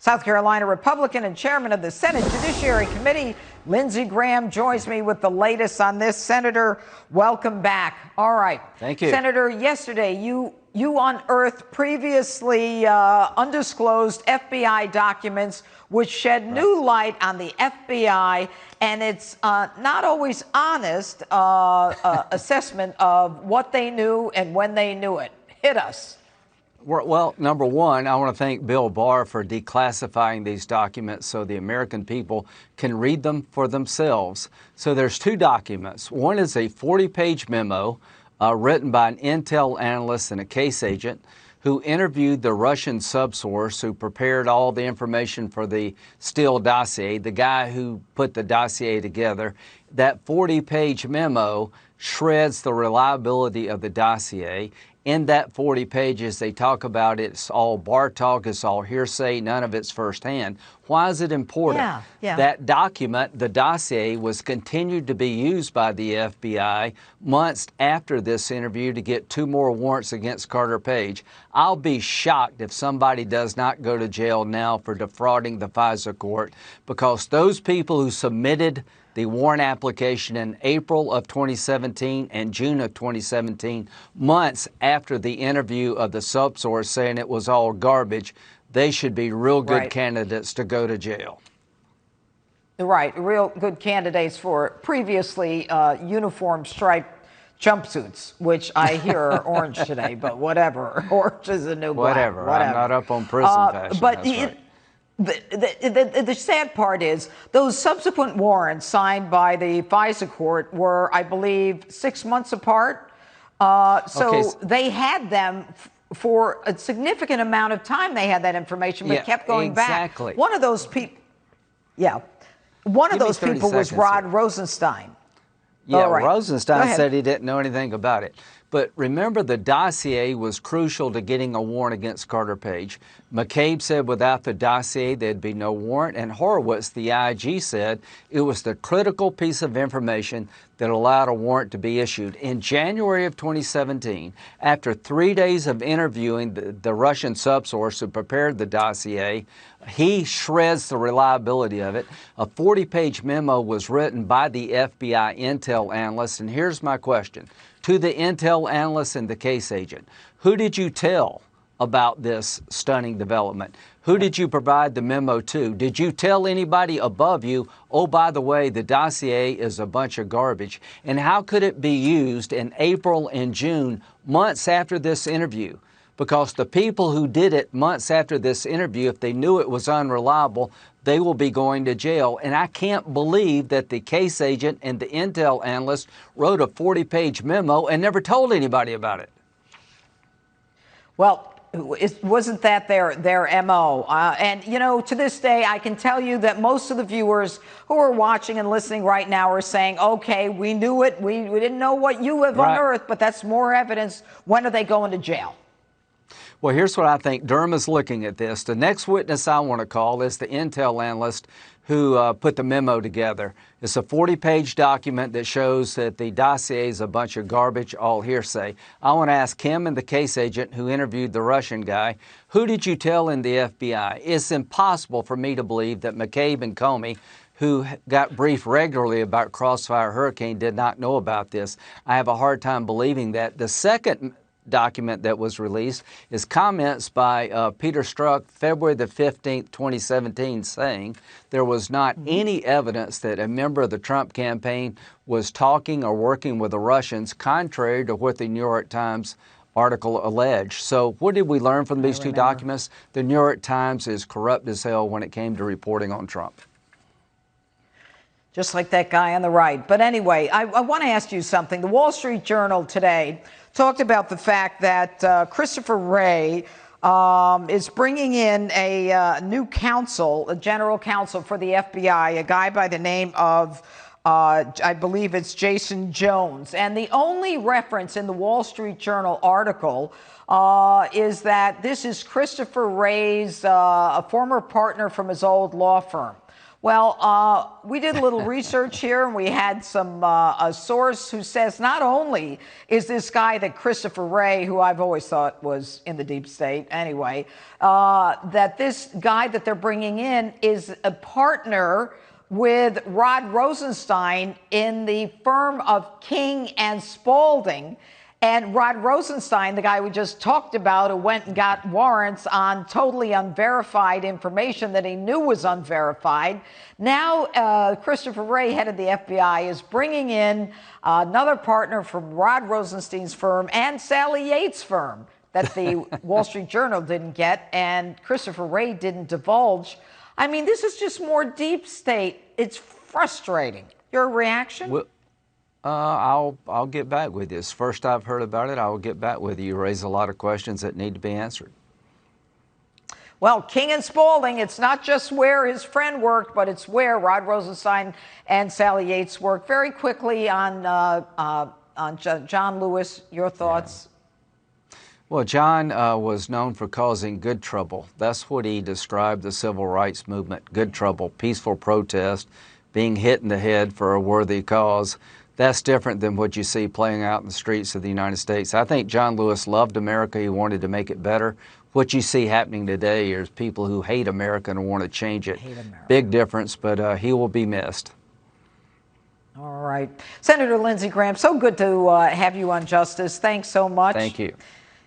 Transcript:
South Carolina Republican and chairman of the Senate Judiciary Committee, Lindsey Graham, joins me with the latest on this. Senator, welcome back. All right. Thank you. Senator, yesterday you unearthed previously undisclosed FBI documents which shed new light on the FBI and its not always honest assessment of what they knew and when they knew it. Hit us. Well, number one, I want to thank Bill Barr for declassifying these documents so the American people can read them for themselves. So there's two documents. One is a 40-page memo written by an intel analyst and a case agent who interviewed the Russian subsource who prepared all the information for the Steele dossier, the guy who put the dossier together. That 40-page memo shreds the reliability of the dossier. In that 40 pages, they talk about it's all bar talk, it's all hearsay, none of it's firsthand. Why is it important? That document, the dossier, was continued to be used by the FBI months after this interview to get 2 more warrants against Carter Page. I'll be shocked if somebody does not go to jail now for defrauding the FISA court, because those people who submitted the warrant application in April of 2017 and June of 2017, months after the interview of the subsource saying it was all garbage, they should be real good candidates to go to jail. Right, real good candidates for previously uniform striped jumpsuits, which I hear are orange today, but whatever. Orange is a new black. Whatever. I'm not up on prison fashion. But that's right. The sad part is those subsequent warrants signed by the FISA court were, I believe, 6 months apart. So they had them for a significant amount of time. They had that information, but kept going back. One of those people, one of those people was Rod Rosenstein. Yeah, Rosenstein said he didn't know anything about it. But remember, the dossier was crucial to getting a warrant against Carter Page. McCabe said without the dossier, there'd be no warrant. And Horowitz, the IG, said it was the critical piece of information that allowed a warrant to be issued. In January of 2017, after 3 days of interviewing the Russian subsource who prepared the dossier, he shreds the reliability of it. A 40-page memo was written by the FBI intel analyst. And here's my question to the intel analyst and the case agent. Who did you tell about this stunning development? Who did you provide the memo to? Did you tell anybody above you, oh, by the way, the dossier is a bunch of garbage? And how could it be used in April and June, months after this interview? Because the people who did it months after this interview, if they knew it was unreliable, they will be going to jail. And I can't believe that the case agent and the intel analyst wrote a 40-page memo and never told anybody about it. Well, wasn't that their MO? And, you know, to this day, I can tell you that most of the viewers who are watching and listening right now are saying, okay, we knew it. We didn't know what you have unearthed, but that's more evidence. When are they going to jail? Well, here's what I think. Durham is looking at this. The next witness I want to call is the intel analyst who put the memo together. It's a 40-page document that shows that the dossier is a bunch of garbage, all hearsay. I want to ask him and the case agent who interviewed the Russian guy, who did you tell in the FBI? It's impossible for me to believe that McCabe and Comey, who got briefed regularly about Crossfire Hurricane, did not know about this. I have a hard time believing that. The second document that was released is comments by Peter Strzok, February the 15th, 2017, saying there was not any evidence that a member of the Trump campaign was talking or working with the Russians, contrary to what the New York Times article alleged. So what did we learn from these two documents? The New York Times is corrupt as hell when it came to reporting on Trump. Just like that guy on the right. But anyway, I want to ask you something. The Wall Street Journal today talked about the fact that Christopher Wray is bringing in a new counsel, a general counsel for the FBI, a guy by the name of, I believe it's Jason Jones. And the only reference in the Wall Street Journal article is that this is Christopher Wray's a former partner from his old law firm. Well, we did a little research here, and we had a source who says not only is this guy that Christopher Wray, who I've always thought was in the deep state anyway, that this guy that they're bringing in is a partner with Rod Rosenstein in the firm of King and Spalding. And Rod Rosenstein, the guy we just talked about, who went and got warrants on totally unverified information that he knew was unverified. Now, Christopher Wray, head of the FBI, is bringing in another partner from Rod Rosenstein's firm and Sally Yates' firm that the Wall Street Journal didn't get and Christopher Wray didn't divulge. I mean, this is just more deep state. It's frustrating. Your reaction? Well, I'll get back with you. It's first I've heard about it. I will get back with you. You raise a lot of questions that need to be answered. Well, King and Spalding, it's not just where his friend worked, but it's where Rod Rosenstein and Sally Yates worked. Very quickly on John Lewis, your thoughts? Yeah. Well, John was known for causing good trouble. That's what he described the civil rights movement, good trouble, peaceful protest, being hit in the head for a worthy cause. That's different than what you see playing out in the streets of the United States. I think John Lewis loved America. He wanted to make it better. What you see happening today is people who hate America and want to change it. Big difference, but he will be missed. All right. Senator Lindsey Graham, so good to have you on Justice. Thanks so much. Thank you.